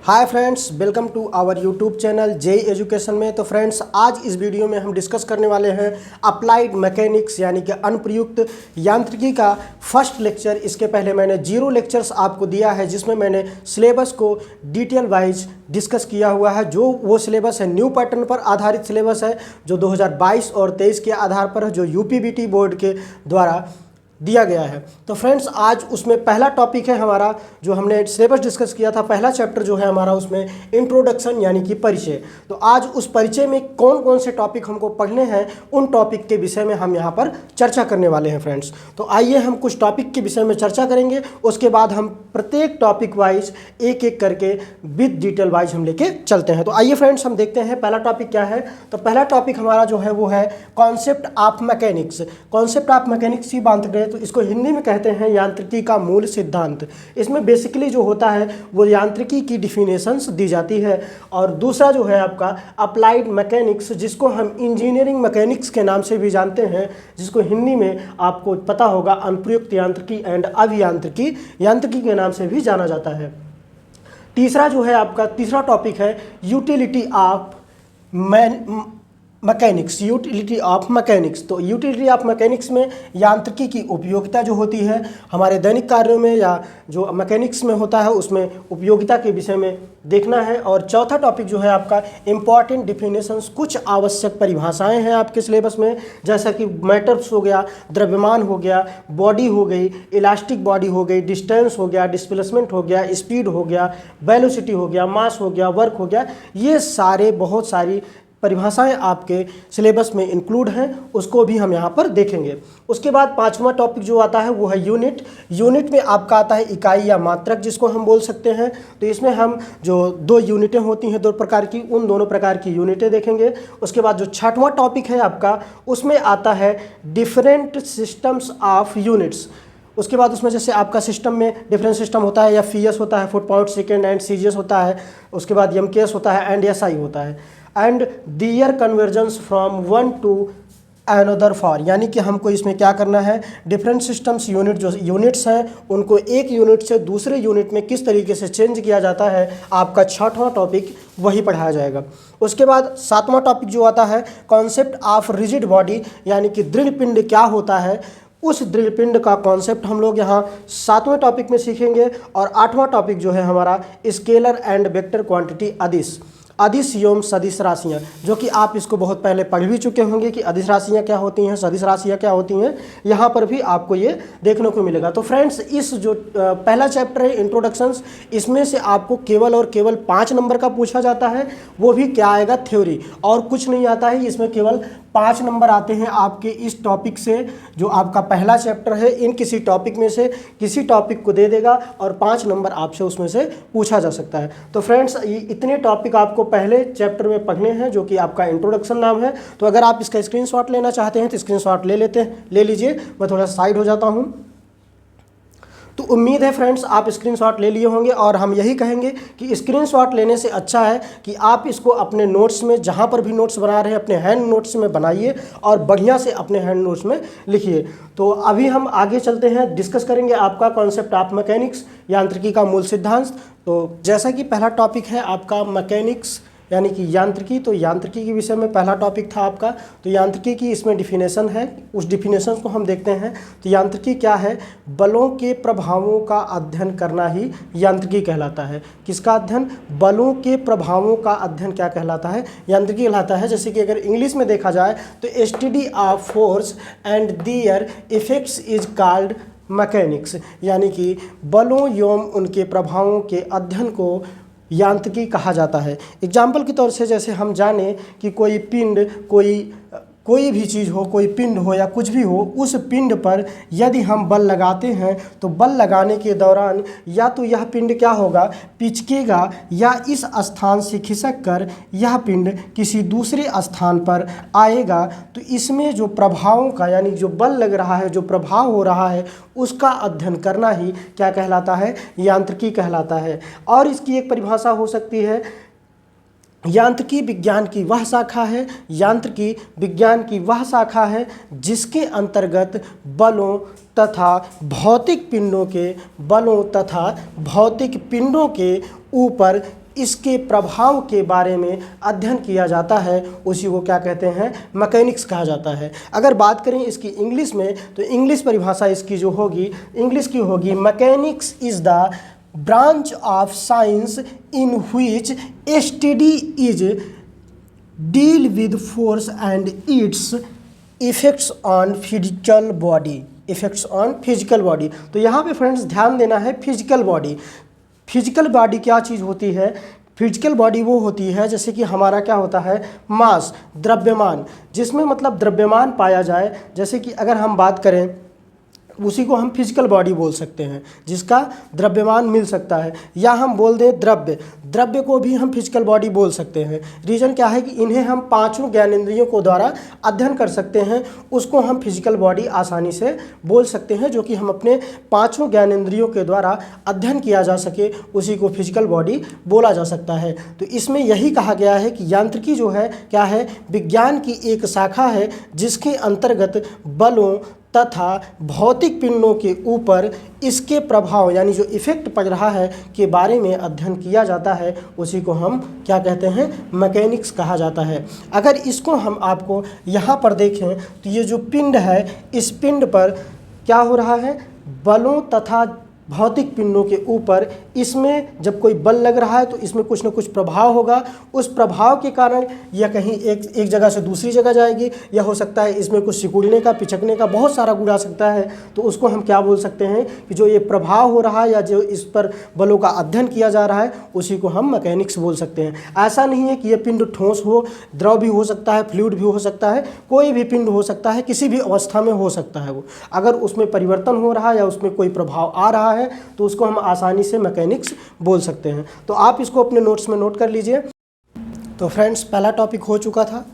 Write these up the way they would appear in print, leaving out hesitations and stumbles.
Hi friends, welcome to our YouTube channel JE education में। तो friends, आज इस वीडियो में हम डिस्कस करने वाले हैं अप्लाइड मैकेनिक्स यानी कि अनुप्रयुक्त यांत्रिकी का फर्स्ट लेक्चर। इसके पहले मैंने 0 लेक्चर्स आपको दिया है जिसमें मैंने सिलेबस को डिटेल वाइज डिस्कस किया हुआ है। जो वो सिलेबस है न्यू पैटर्न पर आधारित सिलेबस है जो 2022 और 23 के आधार पर है, जो यूपीबीटी बोर्ड के द्वारा दिया गया है। तो फ्रेंड्स, आज उसमें पहला टॉपिक है हमारा, जो हमने सिलेबस डिस्कस किया था, पहला चैप्टर जो है हमारा उसमें इंट्रोडक्शन यानी कि परिचय। तो आज उस परिचय में कौन कौन से टॉपिक हमको पढ़ने हैं, उन टॉपिक के विषय में हम यहाँ पर चर्चा करने वाले हैं फ्रेंड्स। तो आइए हम कुछ टॉपिक के विषय में चर्चा करेंगे, उसके बाद हम प्रत्येक टॉपिक वाइज एक एक करके विद डिटेल वाइज हम लेके चलते हैं। तो आइए फ्रेंड्स, हम देखते हैं पहला टॉपिक क्या है। तो पहला टॉपिक हमारा जो है वो है concept of mechanics. Concept of mechanics की बात करें तो इसको हिंदी में कहते हैं यांत्रिकी का मूल सिद्धांत। इसमें बेसिकली जो होता है वो यांत्रिकी की डिफिनेशंस दी जाती है। और दूसरा जो है आपका अप्लाइड मैकेनिक्स, जिसको हम इंजीनियरिंग मैकेनिक्स के नाम से भी जानते हैं, जिसको हिंदी में आपको पता होगा अनुप्रयुक्त यांत्रिकी एंड अभियांत्रिकी यांत्रिकी के नाम से भी जाना जाता है। तीसरा जो है आपका तीसरा टॉपिक है utility of mechanics. Utility of mechanics, तो यूटिलिटी ऑफ मैकेनिक्स में यांत्रिकी की उपयोगिता जो होती है हमारे दैनिक कार्यों में या जो मैकेनिक्स में होता है उसमें उपयोगिता के विषय में देखना है। और चौथा टॉपिक जो है आपका इम्पॉर्टेंट डिफिनेशंस, कुछ आवश्यक परिभाषाएं हैं आपके सिलेबस में, जैसा कि मैटर्स हो गया, द्रव्यमान हो गया, बॉडी हो गई, इलास्टिक बॉडी हो गई, डिस्टेंस हो गया, डिस्प्लेसमेंट हो गया, स्पीड हो गया, वेलोसिटी हो गया, मास हो गया, वर्क हो गया। ये सारे बहुत सारी परिभाषाएं आपके सिलेबस में इंक्लूड हैं, उसको भी हम यहाँ पर देखेंगे। उसके बाद पांचवा टॉपिक जो आता है वो है यूनिट। यूनिट में आपका आता है इकाई या मात्रक, जिसको हम बोल सकते हैं। तो इसमें हम जो 2 यूनिटें होती हैं 2 प्रकार की, उन दोनों प्रकार की यूनिटें देखेंगे। उसके बाद जो छठवां टॉपिक है आपका, उसमें आता है डिफरेंट सिस्टम्स ऑफ यूनिट्स। उसके बाद उसमें जैसे आपका सिस्टम में डिफरेंट सिस्टम होता है, या फीएस होता है, foot pound second, and CGS होता है, उसके बाद एमकेएस होता है, एंड एसआई होता है। And their convergence from one to another for, यानी कि हमको इसमें क्या करना है, डिफरेंट सिस्टम्स यूनिट जो यूनिट्स हैं उनको एक यूनिट से दूसरे यूनिट में किस तरीके से चेंज किया जाता है, आपका छठवां टॉपिक वही पढ़ाया जाएगा। उसके बाद सातवां टॉपिक जो आता है कॉन्सेप्ट ऑफ रिजिड बॉडी, यानी कि दृढ़ पिंड क्या होता है, उस दृढ़ पिंड का कॉन्सेप्ट हम लोग यहाँ 7वें टॉपिक में सीखेंगे। और 8वां टॉपिक जो है हमारा स्केलर एंड वेक्टर क्वांटिटी अदिश, अदिश एवं सदिश राशियाँ, जो कि आप इसको बहुत पहले पढ़ भी चुके होंगे कि अदिश राशियाँ क्या होती हैं, सदिश राशियाँ क्या होती हैं। यहाँ पर भी आपको ये देखने को मिलेगा। तो फ्रेंड्स, इस जो पहला चैप्टर है इंट्रोडक्शंस, इसमें से आपको केवल और केवल 5 नंबर का पूछा जाता है। वो भी क्या आएगा, थ्योरी, और कुछ नहीं आता है। इसमें केवल 5 नंबर आते हैं आपके इस टॉपिक से, जो आपका पहला चैप्टर है। इन किसी टॉपिक में से किसी टॉपिक को दे देगा और 5 नंबर आपसे उसमें से पूछा जा सकता है। तो फ्रेंड्स, ये इतने टॉपिक आपको पहले चैप्टर में पढ़ने हैं, जो कि आपका इंट्रोडक्शन नाम है। तो अगर आप इसका स्क्रीनशॉट लेना चाहते हैं तो स्क्रीनशॉट ले लीजिए। मैं थोड़ा साइड हो जाता हूँ। तो उम्मीद है फ्रेंड्स आप स्क्रीनशॉट ले लिए होंगे, और हम यही कहेंगे कि स्क्रीनशॉट लेने से अच्छा है कि आप इसको अपने नोट्स में, जहाँ पर भी नोट्स बना रहे हैं, अपने हैंड नोट्स में बनाइए और बढ़िया से अपने हैंड नोट्स में लिखिए। तो अभी हम आगे चलते हैं, डिस्कस करेंगे आपका कॉन्सेप्ट ऑफ मैकेनिक्स, यांत्रिकी का मूल सिद्धांत। तो जैसा कि पहला टॉपिक है आपका मैकेनिक्स यानी कि यांत्रिकी, तो यांत्रिकी के विषय में पहला टॉपिक था आपका। तो यांत्रिकी की इसमें डिफिनेशन है, उस डिफिनेशन को हम देखते हैं। तो यांत्रिकी क्या है, बलों के प्रभावों का अध्ययन करना ही यांत्रिकी कहलाता है। किसका अध्ययन, बलों के प्रभावों का अध्ययन क्या कहलाता है, यांत्रिकी कहलाता है। जैसे कि अगर इंग्लिश में देखा जाए तो study of force and their effects is called mechanics, यानी कि बलों एवं उनके प्रभावों के अध्ययन को यांत्रिकी कहा जाता है। एग्जाम्पल के तौर से जैसे हम जाने कि कोई पिंड, कोई भी चीज़ हो, कोई पिंड हो या कुछ भी हो, उस पिंड पर यदि हम बल लगाते हैं तो बल लगाने के दौरान या तो यह पिंड क्या होगा, पिचकेगा, या इस स्थान से खिसक कर यह पिंड किसी दूसरे स्थान पर आएगा। तो इसमें जो प्रभावों का, यानी जो बल लग रहा है, जो प्रभाव हो रहा है, उसका अध्ययन करना ही क्या कहलाता है, यांत्रिकी कहलाता है। और इसकी एक परिभाषा हो सकती है, यांत्रिकी विज्ञान की वह शाखा है, यांत्रिकी विज्ञान की वह शाखा है जिसके अंतर्गत बलों तथा भौतिक पिंडों के ऊपर इसके प्रभाव के बारे में अध्ययन किया जाता है, उसी को क्या कहते हैं, मैकेनिक्स कहा जाता है। अगर बात करें इसकी इंग्लिश में, तो इंग्लिश परिभाषा इसकी जो होगी, इंग्लिश की होगी, mechanics is the branch of science in which study is deal with force and it's effects on physical body, effects on physical body. तो यहाँ पे फ्रेंड्स ध्यान देना है, फिजिकल बॉडी। फिजिकल बॉडी क्या चीज़ होती है? फिजिकल बॉडी वो होती है जैसे कि हमारा क्या होता है, मास, द्रव्यमान, जिसमें मतलब द्रव्यमान पाया जाए। जैसे कि अगर हम बात करें, उसी को हम फिजिकल बॉडी बोल सकते हैं, जिसका द्रव्यमान मिल सकता है। या हम बोल दें द्रव्य, द्रव्य को भी हम फिजिकल बॉडी बोल सकते हैं। रीज़न क्या है कि इन्हें हम पांचों ज्ञानेंद्रियों को द्वारा अध्ययन कर सकते हैं, उसको हम फिजिकल बॉडी आसानी से बोल सकते हैं, जो कि हम अपने पांचों ज्ञानेंद्रियों के द्वारा अध्ययन किया जा सके, उसी को फिजिकल बॉडी बोला जा सकता है। तो इसमें यही कहा गया है कि यांत्रिकी जो है क्या है, विज्ञान की एक शाखा है, जिसके अंतर्गत बलों तथा भौतिक पिंडों के ऊपर इसके प्रभाव यानी जो इफेक्ट पड़ रहा है के बारे में अध्ययन किया जाता है, उसी को हम क्या कहते हैं, मैकेनिक्स कहा जाता है। अगर इसको हम आपको यहाँ पर देखें तो ये जो पिंड है, इस पिंड पर क्या हो रहा है, बलों तथा भौतिक पिंडों के ऊपर इसमें जब कोई बल लग रहा है तो इसमें कुछ न कुछ प्रभाव होगा। उस प्रभाव के कारण यह कहीं एक जगह से दूसरी जगह जाएगी, या हो सकता है इसमें कुछ सिकुड़ने का, पिचकने का, बहुत सारा गुण आ सकता है। तो उसको हम क्या बोल सकते हैं कि जो ये प्रभाव हो रहा है या जो इस पर बलों का अध्ययन किया जा रहा है, उसी को हम मैकेनिक्स बोल सकते हैं। ऐसा नहीं है कि यह पिंड ठोस हो, द्रव भी हो सकता है, फ्लूइड भी हो सकता है, कोई भी पिंड हो सकता है, किसी भी अवस्था में हो सकता है वो। अगर उसमें परिवर्तन हो रहा है या उसमें कोई प्रभाव आ रहा है तो उसको हम आसानी से मैकेनिक्स बोल सकते हैं। तो आप इसको अपने नोट्स में नोट कर लीजिए। तो फ्रेंड्स पहला टॉपिक हो चुका था,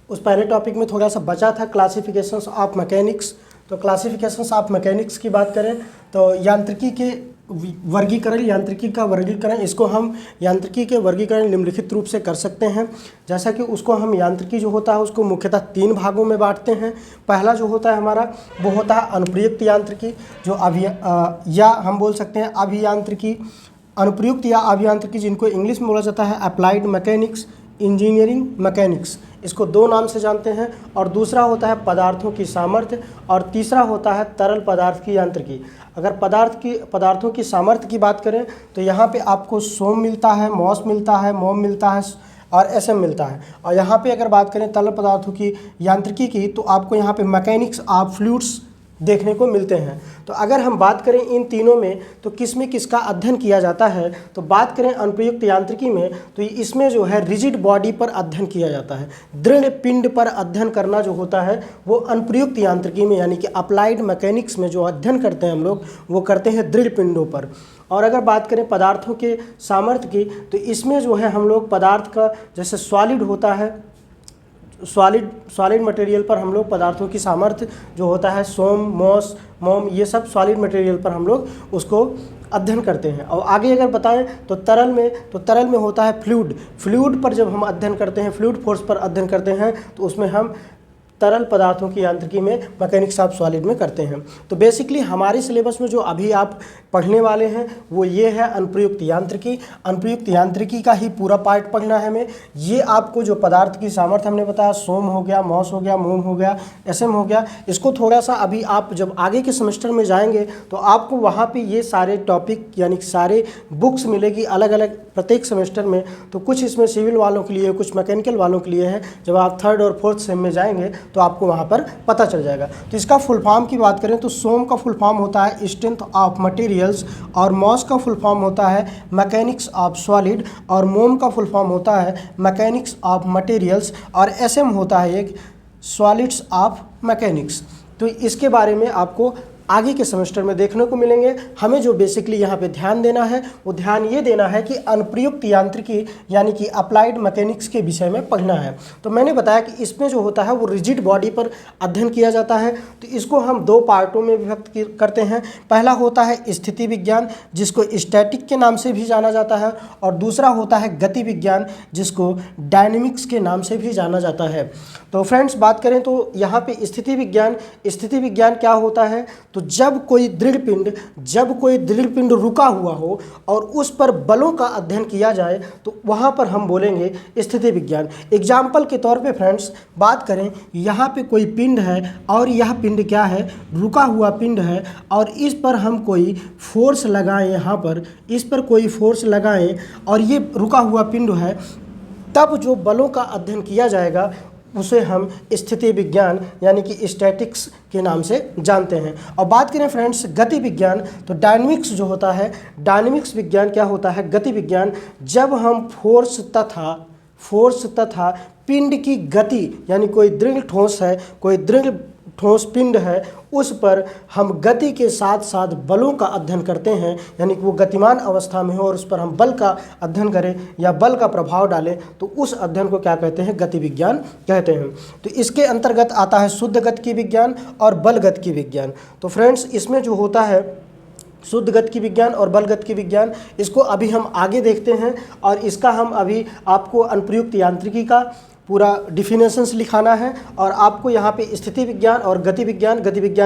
उस पहले टॉपिक में थोड़ा सा बचा था, क्लासिफिकेशंस ऑफ मैकेनिक्स। तो क्लासिफिकेशंस ऑफ मैकेनिक्स की बात करें तो यांत्रिकी के वर्गीकरण, यांत्रिकी का वर्गीकरण, इसको हम यांत्रिकी के वर्गीकरण निम्नलिखित रूप से कर सकते हैं। जैसा कि उसको हम यांत्रिकी जो होता है उसको मुख्यतः 3 भागों में बांटते हैं। पहला जो होता है हमारा वो होता है अनुप्रयुक्त यांत्रिकी, जो या हम बोल सकते हैं अभियांत्रिकी, अनुप्रयुक्त या अभियांत्रिकी, जिनको इंग्लिश में बोला जाता है अप्लाइड मैकेनिक्स, इंजीनियरिंग मैकेनिक्स, इसको 2 नाम से जानते हैं। और दूसरा होता है पदार्थों की सामर्थ्य, और तीसरा होता है तरल पदार्थ की यांत्रिकी। अगर पदार्थों की सामर्थ्य की बात करें तो यहाँ पे आपको सोम मिलता है, मॉस मिलता है, मोम मिलता है और एसएम मिलता है। और यहाँ पे अगर बात करें तरल पदार्थों की यांत्रिकी की, तो आपको यहाँ पे मैकेनिक्स ऑफ फ्लूइड्स देखने को मिलते हैं। तो अगर हम बात करें इन तीनों में तो किस में किसका अध्ययन किया जाता है, तो बात करें अनुप्रयुक्त यांत्रिकी में तो इसमें जो है रिजिड बॉडी पर अध्ययन किया जाता है। दृढ़ पिंड पर अध्ययन करना जो होता है वो अनुप्रयुक्त यांत्रिकी में, यानी कि अप्लाइड मैकेनिक्स में जो अध्ययन करते हैं हम लोग, वो करते हैं दृढ़ पिंडों पर। और अगर बात करें पदार्थों के सामर्थ्य की, तो इसमें जो है हम लोग पदार्थ का, जैसे सॉलिड होता है, सॉलिड मटेरियल पर हम लोग पदार्थों की सामर्थ्य जो होता है, सोम, मॉस, मोम, ये सब सॉलिड मटेरियल पर हम लोग उसको अध्ययन करते हैं। और आगे अगर बताएं तो तरल में होता है फ्लूइड पर जब हम अध्ययन करते हैं, फ्लूइड फोर्स पर अध्ययन करते हैं, तो उसमें हम तरल पदार्थों की यांत्रिकी में मैकेनिक्स ऑफ सॉलिड में करते हैं। तो बेसिकली हमारे सिलेबस में जो अभी आप पढ़ने वाले हैं वो ये है अनुप्रयुक्त यांत्रिकी। अनुप्रयुक्त यांत्रिकी का ही पूरा पार्ट पढ़ना है हमें। ये आपको जो पदार्थ की सामर्थ्य हमने बताया, सोम हो गया, मॉस हो गया, मोम हो गया, एसएम हो गया, इसको थोड़ा सा अभी आप जब आगे के सेमेस्टर में जाएंगे तो आपको वहाँ पे ये सारे टॉपिक यानी सारे बुक्स मिलेगी अलग अलग प्रत्येक सेमेस्टर में। तो कुछ इसमें सिविल वालों के लिए, कुछ मैकेनिकल वालों के लिए है। जब आप 3rd और 4th सेम में जाएंगे तो आपको वहाँ पर पता चल जाएगा। तो इसका फुल फॉर्म की बात करें तो सोम का फुल फॉर्म होता है स्ट्रेंथ ऑफ मटेरियल्स, और मॉस का फुल फॉर्म होता है मैकेनिक्स ऑफ सॉलिड, और मोम का फुल फॉर्म होता है मैकेनिक्स ऑफ मटेरियल्स, और एसएम होता है एक सॉलिड्स ऑफ मैकेनिक्स। तो इसके बारे में आपको आगे के सेमेस्टर में देखने को मिलेंगे। हमें जो बेसिकली यहाँ पे ध्यान देना है वो ध्यान ये देना है कि अनुप्रयुक्त यांत्रिकी यानी कि अप्लाइड मैकेनिक्स के विषय में पढ़ना है। तो मैंने बताया कि इसमें जो होता है वो रिजिड बॉडी पर अध्ययन किया जाता है। तो इसको हम 2 पार्टों में विभक्त करते हैं। पहला होता है स्थिति विज्ञान, जिसको स्टैटिक के नाम से भी जाना जाता है, और दूसरा होता है गति विज्ञान, जिसको डायनेमिक्स के नाम से भी जाना जाता है। तो फ्रेंड्स बात करें तो यहाँ पे स्थिति विज्ञान क्या होता है, तो जब कोई दृढ़ पिंड रुका हुआ हो और उस पर बलों का अध्ययन किया जाए तो वहाँ पर हम बोलेंगे स्थिति विज्ञान। एग्जाम्पल के तौर पे फ्रेंड्स बात करें, यहाँ पे कोई पिंड है और यह पिंड क्या है, रुका हुआ पिंड है और इस पर हम कोई फोर्स लगाएं, यहाँ पर इस पर कोई फोर्स लगाएं और ये रुका हुआ पिंड है, तब जो बलों का अध्ययन किया जाएगा उसे हम स्थिति विज्ञान यानी कि स्टैटिक्स के नाम से जानते हैं। और बात करें फ्रेंड्स गति विज्ञान, तो डायनेमिक्स जो होता है, डायनेमिक्स विज्ञान क्या होता है, गति विज्ञान, जब हम फोर्स तथा पिंड की गति यानी कोई दृढ़ ठोस है, कोई दृढ़ ठोस पिंड है, उस पर हम गति के साथ साथ बलों का अध्ययन करते हैं, यानी कि वो गतिमान अवस्था में हो और उस पर हम बल का अध्ययन करें या बल का प्रभाव डालें, तो उस अध्ययन को क्या कहते हैं, गति विज्ञान कहते हैं। तो इसके अंतर्गत आता है शुद्ध गतिकी विज्ञान और बल गतिकी विज्ञान। तो फ्रेंड्स इसमें जो होता है शुद्ध गतिकी विज्ञान और बल गतिकी विज्ञान, इसको अभी हम आगे देखते हैं और इसका हम अभी आपको अनुप्रयुक्त यांत्रिकी का पूरा डिफिनेशंस लिखाना है और आपको यहाँ पे स्थिति विज्ञान और गति विज्ञान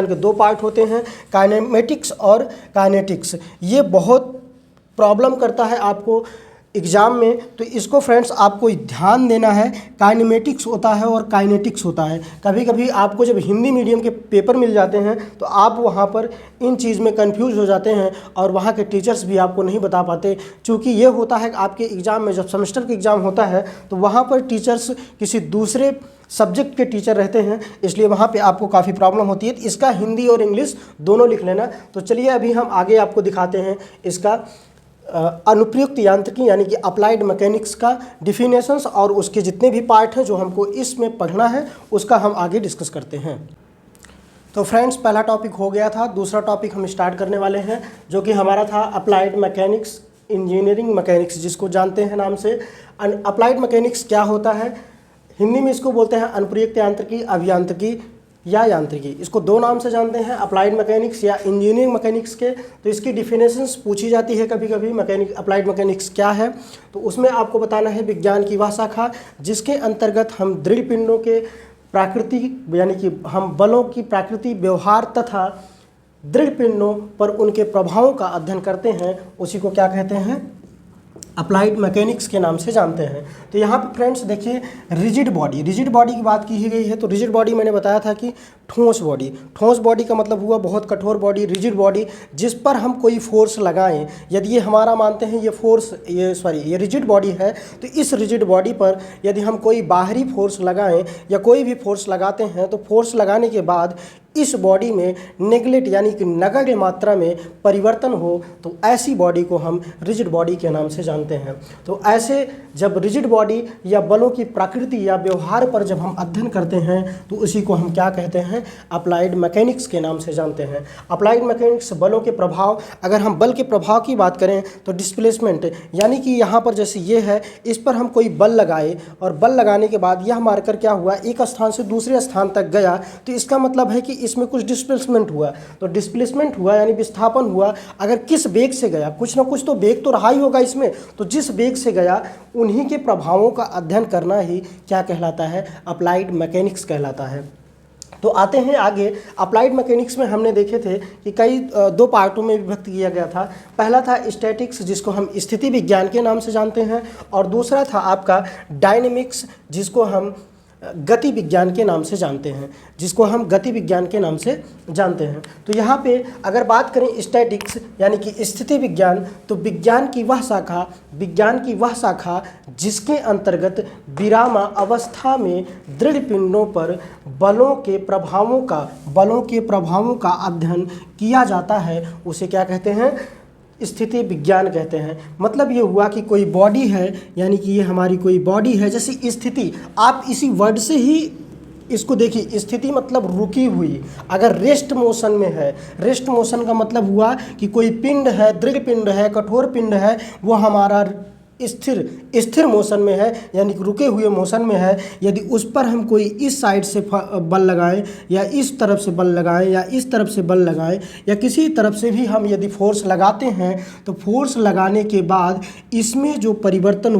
के दो पार्ट होते हैं, काइनेमेटिक्स और काइनेटिक्स। ये बहुत प्रॉब्लम करता है आपको एग्ज़ाम में, तो इसको फ्रेंड्स आपको ध्यान देना है। काइनेमेटिक्स होता है और काइनेटिक्स होता है। कभी कभी आपको जब हिंदी मीडियम के पेपर मिल जाते हैं तो आप वहाँ पर इन चीज़ में कंफ्यूज हो जाते हैं और वहाँ के टीचर्स भी आपको नहीं बता पाते, क्योंकि ये होता है कि आपके एग्ज़ाम में जब सेमेस्टर का एग्ज़ाम होता है तो वहाँ पर टीचर्स किसी दूसरे सब्जेक्ट के टीचर रहते हैं, इसलिए वहाँ पे आपको काफ़ी प्रॉब्लम होती है। तो इसका हिंदी और इंग्लिश दोनों लिख लेना। तो चलिए अभी हम आगे आपको दिखाते हैं इसका अनुप्रयुक्त यांत्रिकी यानी कि अप्लाइड मैकेनिक्स का डिफिनेशंस और उसके जितने भी पार्ट हैं जो हमको इसमें पढ़ना है उसका हम आगे डिस्कस करते हैं। तो फ्रेंड्स पहला टॉपिक हो गया था, दूसरा टॉपिक हम स्टार्ट करने वाले हैं जो कि हमारा था अप्लाइड मैकेनिक्स, इंजीनियरिंग मैकेनिक्स जिसको जानते हैं नाम से। अप्लाइड मैकेनिक्स क्या होता है, हिंदी में इसको बोलते हैं अनुप्रयुक्त यांत्रिकी, अभियांत्रिकी या यांत्रिकी। इसको दो नाम से जानते हैं, अप्लाइड मैकेनिक्स या इंजीनियरिंग मैकेनिक्स के। तो इसकी डिफिनेशंस पूछी जाती है कभी कभी, अप्लाइड मैकेनिक्स क्या है, तो उसमें आपको बताना है विज्ञान की वह शाखा जिसके अंतर्गत हम दृढ़ पिंडों के प्राकृति यानी कि हम बलों की प्राकृति, व्यवहार तथा दृढ़ पिंडों पर उनके प्रभावों का अध्ययन करते हैं, उसी को क्या कहते हैं, अप्लाइड मैकेनिक्स के नाम से जानते हैं। तो यहाँ पे फ्रेंड्स देखिए रिजिड बॉडी की बात की गई है। तो रिजिड बॉडी मैंने बताया था कि ठोस बॉडी का मतलब हुआ बहुत कठोर बॉडी, रिजिड बॉडी जिस पर हम कोई फोर्स लगाएं। यदि ये हमारा मानते हैं ये रिजिड बॉडी है, तो इस रिजिड बॉडी पर यदि हम कोई बाहरी फोर्स लगाएं या कोई भी फोर्स लगाते हैं तो फोर्स लगाने के बाद इस बॉडी में नेगलेक्ट यानी कि नगण्य मात्रा में परिवर्तन हो तो ऐसी बॉडी को हम रिजिड बॉडी के नाम से जानते हैं। तो ऐसे जब रिजिड बॉडी या बलों की प्रकृति या व्यवहार पर जब हम अध्ययन करते हैं तो उसी को हम क्या कहते हैं, अप्लाइड मैकेनिक्स के नाम से जानते हैं। अप्लाइड मैकेनिक्स बलों के प्रभाव, अगर हम बल के प्रभाव की बात करें तो डिस्प्लेसमेंट यानी कि यहाँ पर जैसे ये है, इस पर हम कोई बल लगाए और बल लगाने के बाद यह मार्कर क्या हुआ, एक स्थान से दूसरे स्थान तक गया, तो इसका मतलब है कि इसमें कुछ डिस्प्लेसमेंट हुआ। तो डिस्प्लेसमेंट हुआ यानी विस्थापन हुआ। अगर किस वेग से गया, कुछ ना कुछ तो वेग तो रहा ही होगा इसमें, तो जिस वेग से गया उन्हीं के प्रभावों का अध्ययन करना ही क्या कहलाता है, अप्लाइड मैकेनिक्स कहलाता है। तो आते हैं आगे। अप्लाइड मैकेनिक्स में हमने देखे थे कि कई दो पार्टों में विभक्त किया गया था। पहला था स्टैटिक्स जिसको हम स्थिति विज्ञान के नाम से जानते हैं और दूसरा था आपका डायनेमिक्स जिसको हम गति विज्ञान के नाम से जानते हैं, तो यहाँ पे अगर बात करें स्टैटिक्स यानी कि स्थिति विज्ञान, तो विज्ञान की वह शाखा जिसके अंतर्गत विरामावस्था में दृढ़ पिंडों पर बलों के प्रभावों का अध्ययन किया जाता है, उसे क्या कहते हैं, स्थिति विज्ञान कहते हैं। मतलब ये हुआ कि कोई बॉडी है यानी कि ये हमारी कोई बॉडी है, जैसे स्थिति, आप इसी वर्ड से ही इसको देखिए, स्थिति मतलब रुकी हुई। अगर रेस्ट मोशन में है, रेस्ट मोशन का मतलब हुआ कि कोई पिंड है, दृढ़ पिंड है, कठोर पिंड है, वो हमारा स्थिर स्थिर मोशन में है, यानी कि रुके हुए मोशन में है, यदि उस पर हम कोई इस साइड से बल लगाएं या इस तरफ से बल लगाएं या इस तरफ से बल लगाएं या किसी तरफ से भी हम यदि फोर्स लगाते हैं, तो फोर्स लगाने के बाद इसमें जो परिवर्तन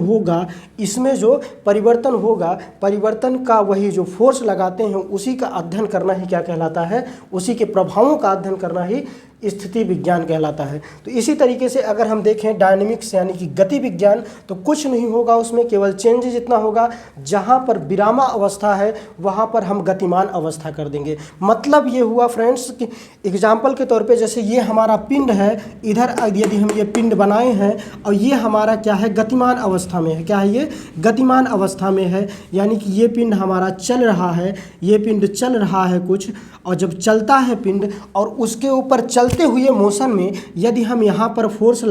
होगा, परिवर्तन का वही जो फोर्स लगाते हैं उसी का अध्ययन करना ही क्या कहलाता है, उसी के प्रभावों का अध्ययन करना ही स्थिति विज्ञान कहलाता है। तो इसी तरीके से अगर हम देखें डायनेमिक्स यानी कि गति विज्ञान, तो कुछ नहीं होगा उसमें, केवल चेंजेज इतना होगा, जहाँ पर विरामा अवस्था है वहाँ पर हम गतिमान अवस्था कर देंगे। मतलब ये हुआ फ्रेंड्स कि एग्जाम्पल के तौर पे जैसे ये हमारा पिंड है, इधर यदि हम ये पिंड बनाए हैं और ये हमारा क्या है, गतिमान अवस्था में है। क्या है ये? गतिमान अवस्था में है, यानी कि ये पिंड हमारा चल रहा है, ये पिंड चल रहा है कुछ, और जब चलता है पिंड और उसके ऊपर चलते हुए मोशन में यदि हम यहाँ पर फोर्स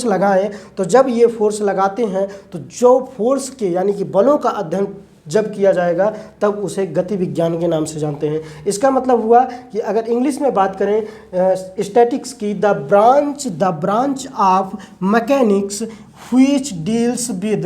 लगाएं, तो जब ये फोर्स लगाते हैं तो जो फोर्स के यानी कि बलों का अध्ययन जब किया जाएगा तब उसे गति विज्ञान के नाम से जानते हैं। इसका मतलब हुआ कि अगर इंग्लिश में बात करें स्टैटिक्स की, the branch of mechanics which deals with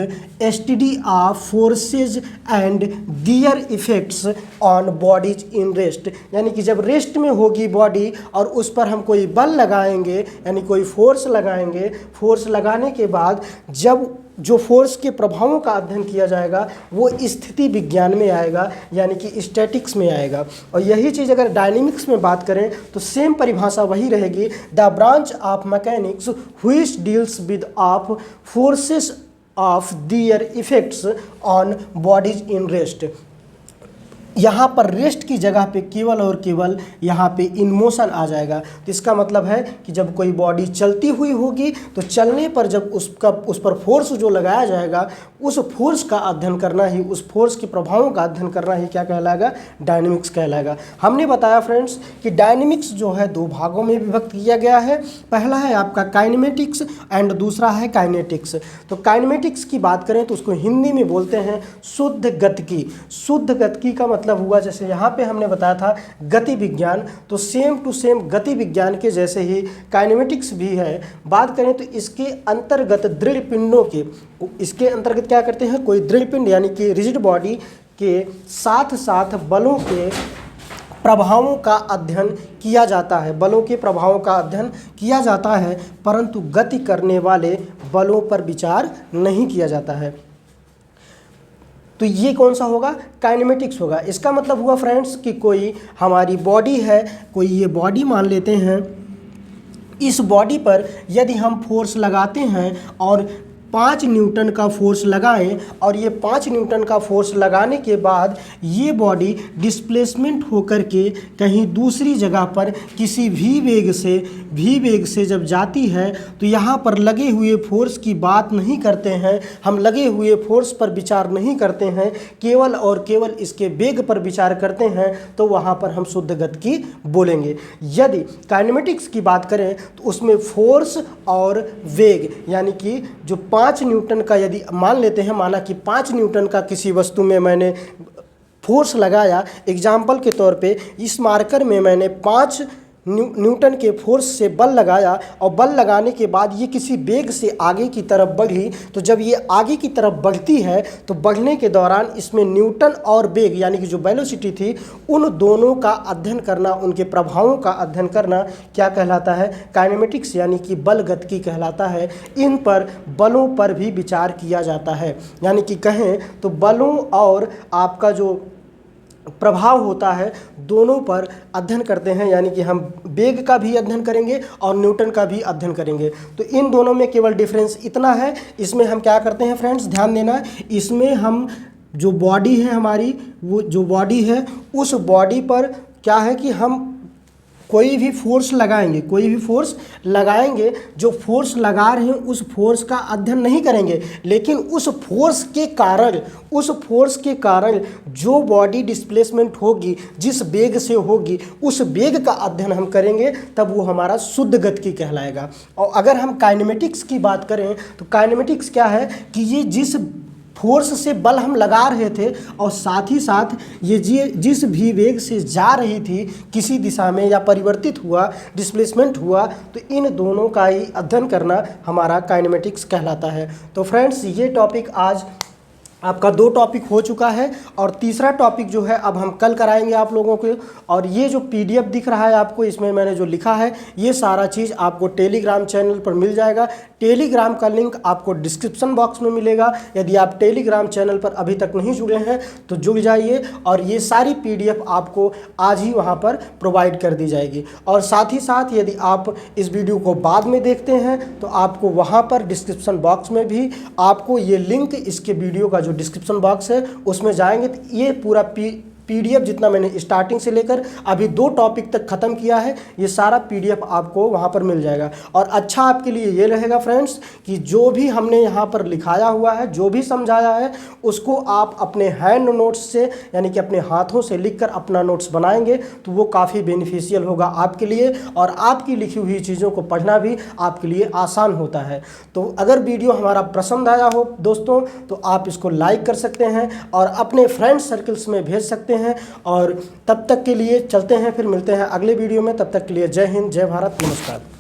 study of forces and their effects on bodies in rest, यानी कि जब रेस्ट में होगी बॉडी और उस पर हम कोई बल लगाएंगे यानी कोई फोर्स लगाएंगे, फोर्स लगाने के बाद जब जो फोर्स के प्रभावों का अध्ययन किया जाएगा वो स्थिति विज्ञान में आएगा, यानी कि स्टैटिक्स में आएगा। और यही चीज़ अगर डायनेमिक्स में बात करें तो सेम परिभाषा वही रहेगी, the branch of mechanics which deals with of forces of their effects on bodies in rest. यहाँ पर रेस्ट की जगह पे केवल और केवल यहाँ पे इन मोशन आ जाएगा। तो इसका मतलब है कि जब कोई बॉडी चलती हुई होगी तो चलने पर जब उस पर फोर्स जो लगाया जाएगा उस फोर्स का अध्ययन करना ही, उस फोर्स के प्रभावों का अध्ययन करना ही क्या कहलाएगा, डायनेमिक्स कहलाएगा। हमने बताया फ्रेंड्स कि डायनेमिक्स जो है दो भागों में विभक्त किया गया है। पहला है आपका काइनेमेटिक्स एंड दूसरा है काइनेटिक्स। तो काइनेमेटिक्स की बात करें तो उसको हिंदी में बोलते हैं शुद्ध गतिकी। शुद्ध गतिकी का मतलब हुआ, जैसे यहाँ पे हमने बताया था गति विज्ञान, तो सेम टू सेम गति विज्ञान के जैसे ही काइनेमेटिक्स भी है। बात करें तो इसके अंतर्गत दृढ़ पिंडों के, इसके अंतर्गत क्या करते हैं, कोई दृढ़ पिंड यानी कि रिजिड बॉडी के साथ साथ बलों के प्रभावों का अध्ययन किया जाता है, बलों के प्रभावों का अध्ययन किया जाता है, परंतु गति करने वाले बलों पर विचार नहीं किया जाता है। तो ये कौन सा होगा, काइनेमेटिक्स होगा। इसका मतलब हुआ फ्रेंड्स कि कोई हमारी बॉडी है, कोई ये बॉडी मान लेते हैं, इस बॉडी पर यदि हम फोर्स लगाते हैं और 5 न्यूटन का फोर्स लगाएं और ये 5 न्यूटन का फोर्स लगाने के बाद ये बॉडी डिस्प्लेसमेंट होकर के कहीं दूसरी जगह पर किसी भी वेग से जब जाती है तो यहाँ पर लगे हुए फोर्स की बात नहीं करते हैं, हम लगे हुए फोर्स पर विचार नहीं करते हैं, केवल और केवल इसके वेग पर विचार करते हैं, तो वहाँ पर हम शुद्ध गतिकी बोलेंगे। यदि काइनेमेटिक्स की बात करें तो उसमें फोर्स और वेग यानी कि जो 5 न्यूटन का, यदि मान लेते हैं, माना कि 5 न्यूटन का किसी वस्तु में मैंने फोर्स लगाया, एग्जाम्पल के तौर पे इस मार्कर में मैंने 5 न्यूटन के फोर्स से बल लगाया और बल लगाने के बाद ये किसी वेग से आगे की तरफ बढ़ी, तो जब ये आगे की तरफ बढ़ती है तो बढ़ने के दौरान इसमें न्यूटन और वेग यानी कि जो वेलोसिटी थी उन दोनों का अध्ययन करना, उनके प्रभावों का अध्ययन करना क्या कहलाता है, काइनेमेटिक्स यानी कि बल गतिकी कहलाता है। इन पर बलों पर भी विचार किया जाता है, यानी कि कहें तो बलों और आपका जो प्रभाव होता है दोनों पर अध्ययन करते हैं, यानी कि हम वेग का भी अध्ययन करेंगे और न्यूटन का भी अध्ययन करेंगे। तो इन दोनों में केवल डिफरेंस इतना है, इसमें हम क्या करते हैं फ्रेंड्स, ध्यान देना, इसमें हम जो बॉडी है हमारी, वो जो बॉडी है उस बॉडी पर क्या है कि हम कोई भी फोर्स लगाएंगे, जो फोर्स लगा रहे हैं उस फोर्स का अध्ययन नहीं करेंगे, लेकिन उस फोर्स के कारण जो बॉडी डिस्प्लेसमेंट होगी, जिस वेग से होगी, उस वेग का अध्ययन हम करेंगे, तब वो हमारा शुद्ध गतिकी कहलाएगा। और अगर हम काइनेमेटिक्स की बात करें तो काइनेमेटिक्स क्या है कि ये फोर्स से बल हम लगा रहे थे और साथ ही साथ ये जिस भी वेग से जा रही थी किसी दिशा में या परिवर्तित हुआ, डिस्प्लेसमेंट हुआ, तो इन दोनों का ही अध्ययन करना हमारा काइनेमेटिक्स कहलाता है। तो फ्रेंड्स, ये टॉपिक आज आपका 2 टॉपिक हो चुका है और तीसरा टॉपिक जो है अब हम कल कराएंगे आप लोगों को। और ये जो पीडीएफ दिख रहा है आपको, इसमें मैंने जो लिखा है ये सारा चीज़ आपको टेलीग्राम चैनल पर मिल जाएगा। टेलीग्राम का लिंक आपको डिस्क्रिप्शन बॉक्स में मिलेगा। यदि आप टेलीग्राम चैनल पर अभी तक नहीं जुड़े हैं तो जुड़ जाइए और ये सारी पीडीएफ आपको आज ही वहाँ पर प्रोवाइड कर दी जाएगी। और साथ ही साथ यदि आप इस वीडियो को बाद में देखते हैं तो आपको वहाँ पर डिस्क्रिप्शन बॉक्स में भी आपको ये लिंक, इसके वीडियो का जो डिस्क्रिप्शन बॉक्स है उसमें जाएंगे तो ये पूरा पीडीएफ जितना मैंने स्टार्टिंग से लेकर अभी 2 टॉपिक तक ख़त्म किया है, ये सारा पीडीएफ आपको वहाँ पर मिल जाएगा। और अच्छा आपके लिए ये रहेगा फ्रेंड्स कि जो भी हमने यहाँ पर लिखाया हुआ है, जो भी समझाया है, उसको आप अपने हैंड नोट्स से यानी कि अपने हाथों से लिखकर अपना नोट्स बनाएंगे तो वो काफ़ी बेनिफिशियल होगा आपके लिए और आपकी लिखी हुई चीज़ों को पढ़ना भी आपके लिए आसान होता है। तो अगर वीडियो हमारा पसंद आया हो दोस्तों तो आप इसको लाइक कर सकते हैं और अपने फ्रेंड सर्कल्स में भेज सकते हैं। और तब तक के लिए चलते हैं, फिर मिलते हैं अगले वीडियो में। तब तक के लिए जय हिंद, जय भारत, नमस्कार।